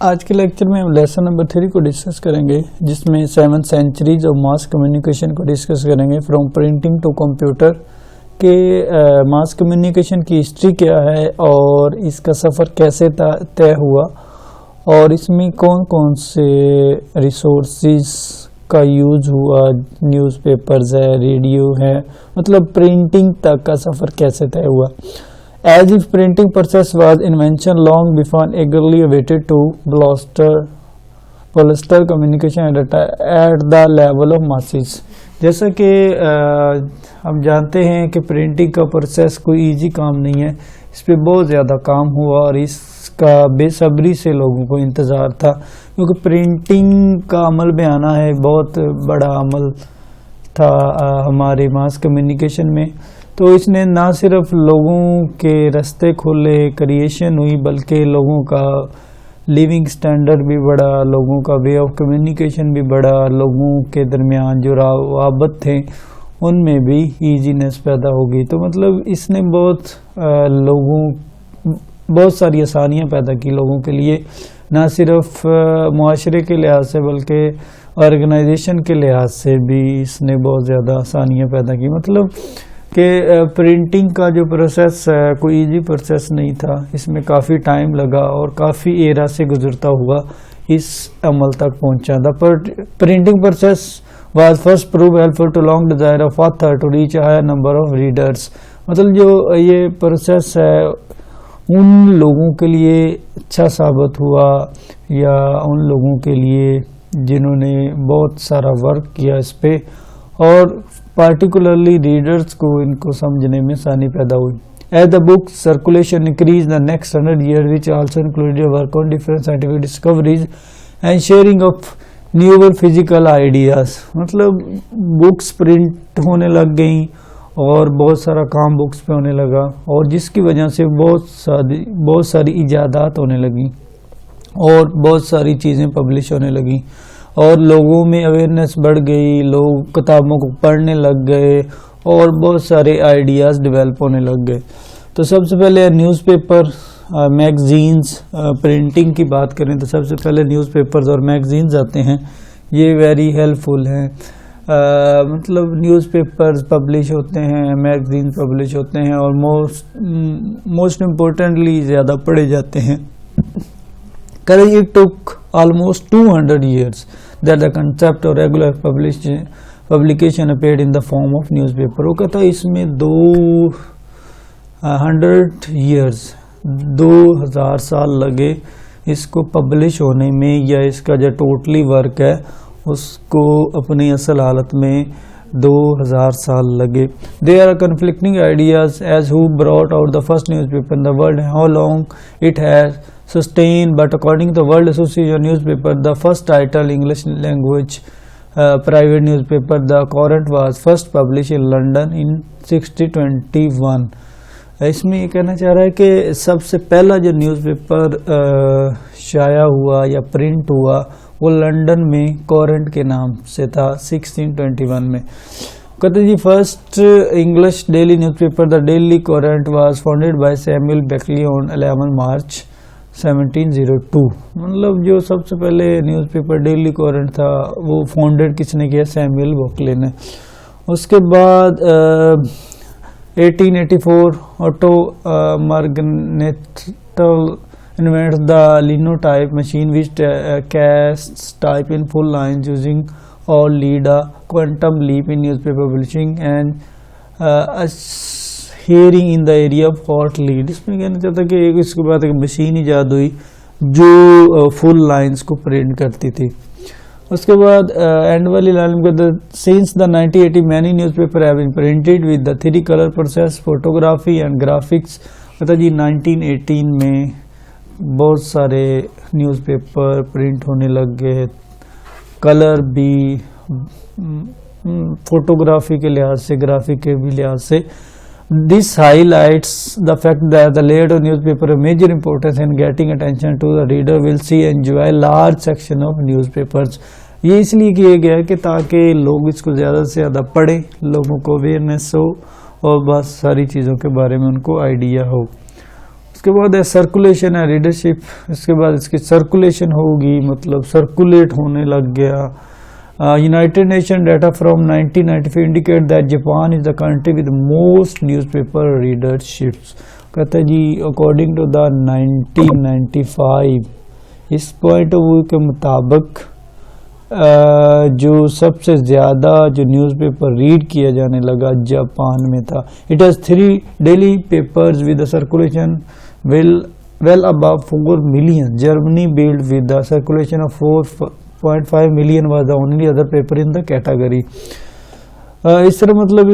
آج کے لیکچر میں ہم لیسن نمبر 3 کو ڈسکس کریں گے، جس میں 7 سینچریز آف ماس کمیونیکیشن کو ڈسکس کریں گے، فرام پرنٹنگ ٹو کمپیوٹر، کہ ماس کمیونیکیشن کی ہسٹری کیا ہے اور اس کا سفر کیسے طے ہوا، اور اس میں کون کون سے ریسورسز کا یوز ہوا، نیوز پیپرز ہے، ریڈیو ہے، مطلب پرنٹنگ تک کا سفر کیسے طے ہوا. As if printing process was invention long before eagerly awaited to bolster communication at the level of masses. جیسا کہ ہم جانتے ہیں کہ پرنٹنگ کا پروسیس کوئی ایزی کام نہیں ہے، اس پہ بہت زیادہ کام ہوا اور اس کا بے صبری سے لوگوں کو انتظار تھا، کیونکہ پرنٹنگ کا عمل بھی آنا ہے، بہت بڑا عمل تھا ہمارے ماس کمیونیکیشن میں. تو اس نے نہ صرف لوگوں کے رستے کھولے، کریشن ہوئی، بلکہ لوگوں کا لیونگ سٹینڈرڈ بھی بڑھا، لوگوں کا وے آف کمیونیکیشن بھی بڑھا، لوگوں کے درمیان جو روابط تھے ان میں بھی ایزینس پیدا ہوگی. تو مطلب اس نے بہت ساری آسانیاں پیدا کی لوگوں کے لیے، نہ صرف معاشرے کے لحاظ سے بلکہ آرگنائزیشن کے لحاظ سے بھی اس نے بہت زیادہ آسانیاں پیدا کی. مطلب کہ پرنٹنگ کا جو پروسیس ہے کوئی ایزی پروسیس نہیں تھا، اس میں کافی ٹائم لگا اور کافی ایرا سے گزرتا ہوا اس عمل تک پہنچا. The printing process was first proved helpful to long desire of author to reach a higher number of readers. مطلب جو یہ پروسیس ہے ان لوگوں کے لیے اچھا ثابت ہوا، یا ان لوگوں کے لیے جنہوں نے بہت سارا ورک کیا اس پہ، اور پارٹیکولرلی ریڈرز کو ان کو سمجھنے میں آسانی پیدا ہوئی. As the book circulation increased the next 100 years, which also included work on different scientific discoveries and sharing of newer physical ideas. مطلب بکس پرنٹ ہونے لگ گئیں اور بہت سارا کام بکس پہ ہونے لگا، اور جس کی وجہ سے بہت ساری ایجادات ہونے لگیں اور بہت ساری چیزیں پبلش ہونے لگیں، اور لوگوں میں اویئرنیس بڑھ گئی، لوگ کتابوں کو پڑھنے لگ گئے اور بہت سارے آئیڈیاز ڈیولپ ہونے لگ گئے. تو سب سے پہلے نیوز پیپر، میگزینز، پرنٹنگ کی بات کریں تو سب سے پہلے نیوز پیپرز اور میگزینز آتے ہیں. یہ ویری ہیلپ فل ہیں. مطلب نیوز پیپرز پبلش ہوتے ہیں، میگزین پبلش ہوتے ہیں، اور موسٹ امپورٹنٹلی زیادہ پڑھے جاتے ہیں. It took almost 200 years that the concept of regular publication appeared in the form of newspaper. وہ کہتا ہے اس میں 2000 سال لگے اس کو پبلش ہونے میں، یا اس کا جو ٹوٹلی ورک ہے اس کو اپنی اصل حالت میں 2000 سال لگے. There are conflicting ideas as who brought out the first newspaper in the world and how long it has sustained, but according to the World Association of Newspaper, the first title English language private newspaper, The Courant, was first published in London in 1621. اس میں یہ کہنا چاہ رہا ہے کہ سب سے پہلا جو نیوز پیپر شائع ہوا یا پرنٹ ہوا وہ لنڈن میں کورنٹ کے نام سے تھا 1621 میں. کہتے جی first English daily newspaper the Daily Courant was founded by Samuel Buckley on 11 March 1702. مطلب جو سب سے پہلے نیوز پیپر ڈیلی کورنٹ تھا وہ فاؤنڈیڈ کس نے کیا؟ سیموئل بیکلی نے. اس کے بعد 1884 auto مارگنیٹل invents the linotype machine which casts type in full lines using all lead a quantum leap in newspaper publishing and hearing in the area of hot lead. اس میں کہنا چاہتا کہ اس کے بعد ایک مشین ایجاد ہوئی جو فل لائنز کو پرنٹ کرتی تھی. اس کے بعد اینڈ والی لائن کو since the 1980 many newspaper have been printed with the 3 color process, photography and graphics. کہتا جی 1918 میں بہت سارے نیوز پیپر پرنٹ ہونے لگ گئے، کلر بھی، فوٹوگرافی کے لحاظ سے، گرافک کے بھی لحاظ سے. This highlights the fact that the layout of newspaper of major importance in getting attention to the reader will see enjoy large section of newspapers. یہ اس لیے کیا گیا کہ تاکہ لوگ اس کو زیادہ سے زیادہ پڑھیں، لوگوں کو اویئرنیس ہو اور بہت ساری چیزوں کے بارے میں ان کو آئیڈیا ہو. اس کے بعد ہے سرکولیشن ہے ریڈرشپ. اس کے بعد اس کی سرکولیشن ہوگی, مطلب سرکولیٹ ہونے لگ گیا. United Nation data from 1995 indicate that Japan is the country with most newspaper readerships. کہتا ہے جی اکارڈنگ ٹو دا 1995 اس پوائنٹ آف ویو کے مطابق جو سب سے زیادہ جو نیوز پیپر ریڈ کیا جانے لگا جاپان میں تھا. It has 3 daily papers with circulation well above 4 million. Germany built with the circulation of 4.5 million was the only other paper in the category. اس طرح مطلب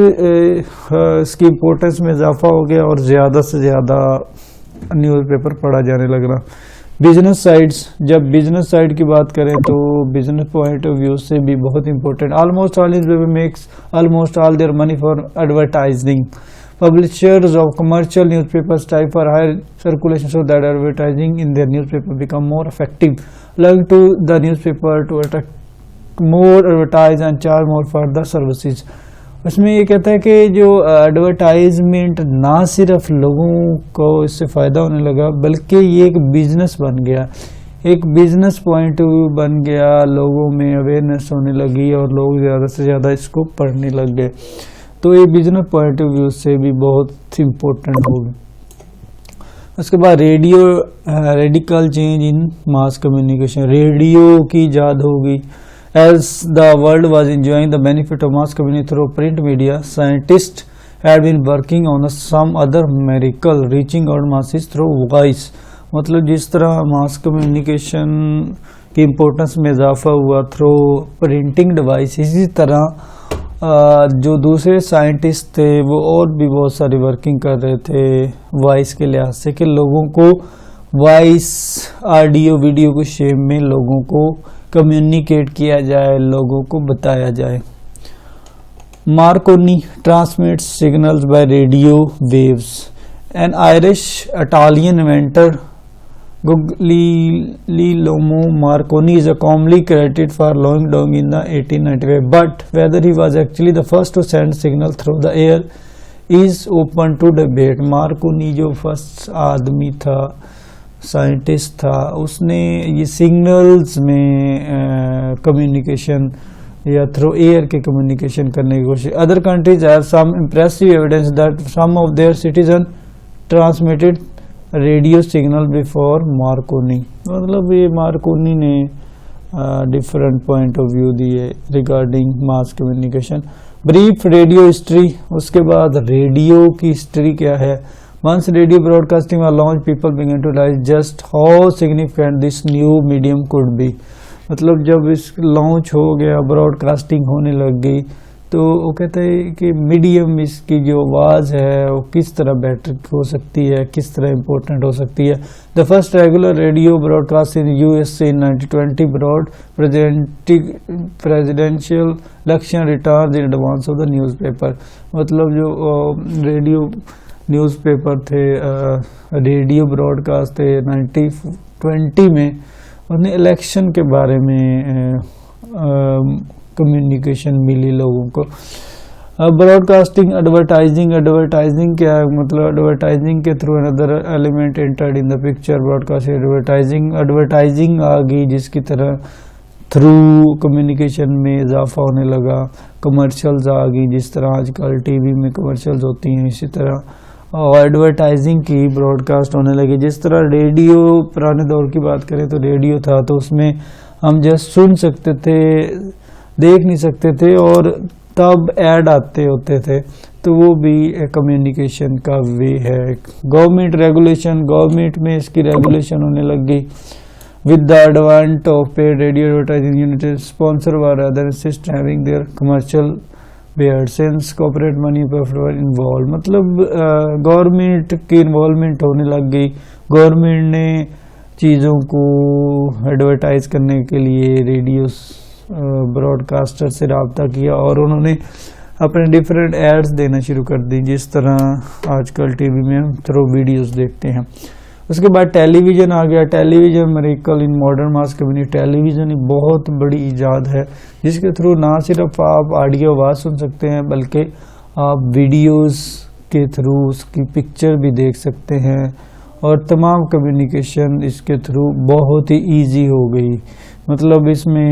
اس کی امپورٹنس میں اضافہ ہو گیا اور زیادہ سے زیادہ نیوز پیپر پڑھا جانے لگ رہا. بزنس سائٹس, جب بزنس سائٹ کی بات کریں تو بزنس پوائنٹ آف ویو سے بھی بہت important. Almost all newspaper makes almost all their money for advertising. Publishers of commercial newspapers strive for higher circulation so that advertising in their newspaper become more effective, allowing to the newspaper to attract more advertise and charge more for the services. اس میں یہ کہتا ہے کہ جو advertisement نہ صرف لوگوں کو اس سے فائدہ ہونے لگا بلکہ یہ ایک بزنس بن گیا, ایک بزنس پوائنٹ آف ویو بن گیا, لوگوں میں اویئرنیس ہونے لگی اور لوگ زیادہ سے زیادہ اس کو پڑھنے لگ گئے. تو یہ بزنس پوائنٹ آف ویو سے بھی بہت امپورٹنٹ ہوگی. اس کے بعد radio, radical change in mass communication. Radio کی ایجاد ہوگی. As the world was enjoying the benefit of mass communication through print media, scientist had been working on some other miracle reaching out masses through voice. مطلب جس طرح mass communication کی importance میں اضافہ ہوا تھرو پرنٹنگ ڈیوائس, اسی طرح جو دوسرے سائنٹسٹ تھے وہ اور بھی بہت ساری ورکنگ کر رہے تھے وائس کے لحاظ سے کہ لوگوں کو وائس, آڈیو, ویڈیو کے شیپ میں لوگوں کو کمیونیکیٹ کیا جائے, لوگوں کو بتایا جائے. Marconi transmits signals by radio waves. An Irish Italian inventor Guglielmo Marconi is commonly credited for laying down in the 1895, but whether he was actually the first to send signal through the air is open to debate. Marconi جو first آدمی تھا, scientist تھا, اس نے یہ signals میں communication یا through air کے communication کرنے کی کوشش. Other countries have some impressive evidence that some of their citizens transmitted radio signal before Marconi. مطلب یہ مارکونی نے ڈفرنٹ پوائنٹ آف ویو دیے regarding mass communication. Brief radio history. اس کے بعد ریڈیو کی ہسٹری کیا ہے. ونس ریڈیو براڈ کاسٹنگ اور launch people began to realise just how significant this new medium could be. مطلب جب اس لانچ ہو گیا, براڈ کاسٹنگ ہونے لگ گئی, تو وہ کہتے ہیں کہ میڈیم اس کی جو آواز ہے وہ کس طرح بیٹر ہو سکتی ہے, کس طرح امپورٹنٹ ہو سکتی ہے. The first regular radio broadcast in U S A 1920 broad presidential election returns in advance of the newspaper. مطلب جو ریڈیو نیوز پیپر تھے, ریڈیو براڈ کاسٹ تھے 1920 میں, انہیں الیکشن کے بارے میں کمیونیکیشن ملی لوگوں کو. Broad casting. ایڈورٹائزنگ کیا ہے. مطلب ایڈورٹائزنگ کے تھرو اندر element entered in the picture. Broadcasting advertising آ گئی جس کی طرح تھرو کمیونیکیشن میں اضافہ ہونے لگا. کمرشلز آ گئی جس طرح آج کل ٹی وی میں کمرشلز ہوتی ہیں, اسی طرح ایڈورٹائزنگ کی براڈ کاسٹ ہونے لگی. جس طرح ریڈیو پرانے دور کی بات کریں تو ریڈیو تھا تو اس میں ہم جسٹ سن سکتے تھے, دیکھ نہیں سکتے تھے, اور تب ایڈ آتے ہوتے تھے, تو وہ بھی کمیونیکیشن کا وے ہے. Government regulation. گورنمنٹ میں اس کی ریگولیشن ہونے لگ گئی. With the advent of paid radio advertising unit sponsor were either insist having their commercial bear since corporate money involve. مطلب گورنمنٹ کی انوالومنٹ ہونے لگ گئی. گورنمنٹ نے چیزوں کو ایڈورٹائز کرنے کے لیے ریڈیو براڈ کاسٹر سے رابطہ کیا اور انہوں نے اپنے ڈفرینٹ ایڈز دینا شروع کر دی, جس طرح آج کل ٹی وی میں ہم تھرو ویڈیوز دیکھتے ہیں. اس کے بعد ٹیلی ویژن آ گیا. Television miracle in modern mass community. Television ایک بہت بڑی ایجاد ہے جس کے تھرو نہ صرف آپ آڈیو آواز سن سکتے ہیں بلکہ آپ ویڈیوز کے تھرو اس کی پکچر بھی دیکھ سکتے ہیں, اور تمام کمیونیکیشن اس کے تھرو بہت ہی ایزی ہو گئی. مطلب اس میں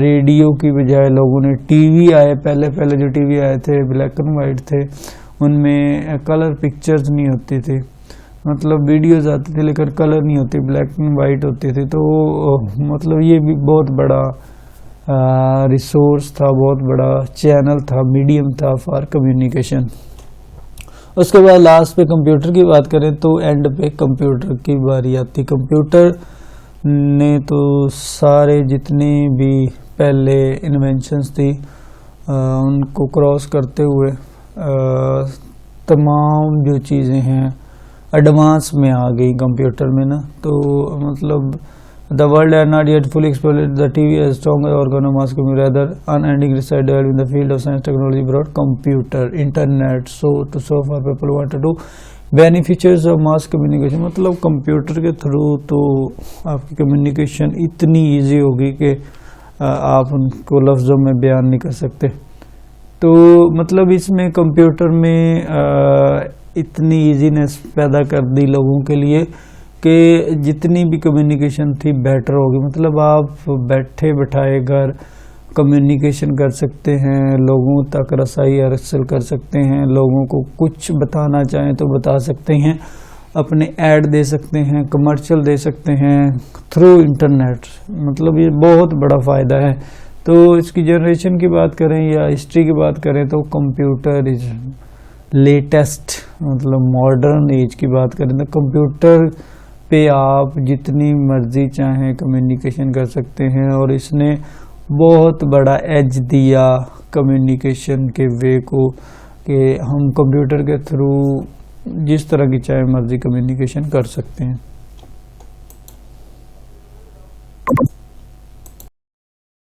ریڈیو کی بجائے لوگوں نے ٹی وی آئے، پہلے جو ٹی وی آئے تھے بلیک اینڈ وائٹ تھے، ان میں کلر پکچرز نہیں ہوتی تھی، مطلب ویڈیوز آتی تھی لیکن کلر نہیں ہوتی، بلیک اینڈ وائٹ ہوتی تھی. تو مطلب یہ بھی بہت بڑا ریسورس تھا، بہت بڑا چینل تھا، میڈیم تھا فار کمیونیکیشن. اس کے بعد لاسٹ پہ کمپیوٹر کی بات کریں تو اینڈ پہ کمپیوٹر کی باری آتی. کمپیوٹر نے تو سارے جتنے بھی پہلے انوینشنز تھی ان کو کراس کرتے ہوئے تمام جو چیزیں ہیں ایڈوانس میں آ گئی کمپیوٹر میں نا. تو مطلب the world had not yet fully exploited the TV as strong organ of mass communication, rather unending research developed in the field of science technology brought computer, internet, so far people wanted to beneficiaries of mass communication. مطلب computer کے through تو آپ کی communication اتنی easy ہوگی کہ آپ ان کو لفظوں میں بیان نہیں کر سکتے. تو مطلب اس میں کمپیوٹر میں اتنی ایزینس پیدا کر دی لوگوں کے لیے کہ جتنی بھی کمیونیکیشن تھی بیٹر ہوگی. مطلب آپ بیٹھے بٹھائے گھر کمیونیکیشن کر سکتے ہیں، لوگوں تک رسائی حاصل کر سکتے ہیں، لوگوں کو کچھ بتانا چاہیں تو بتا سکتے ہیں، اپنے ایڈ دے سکتے ہیں، کمرشل دے سکتے ہیں تھرو انٹرنیٹ. مطلب یہ بہت بڑا فائدہ ہے. تو اس کی جنریشن کی بات کریں یا ہسٹری کی بات کریں تو کمپیوٹر از لیٹسٹ، مطلب ماڈرن ایج کی بات کریں تو کمپیوٹر پہ آپ جتنی مرضی چاہیں کمیونیکیشن کر سکتے ہیں، اور اس نے بہت بڑا ایج دیا کمیونیکیشن کے وے کو کہ ہم کمپیوٹر کے تھرو جس طرح کی چاہے مرضی کمیونیکیشن کر سکتے ہیں.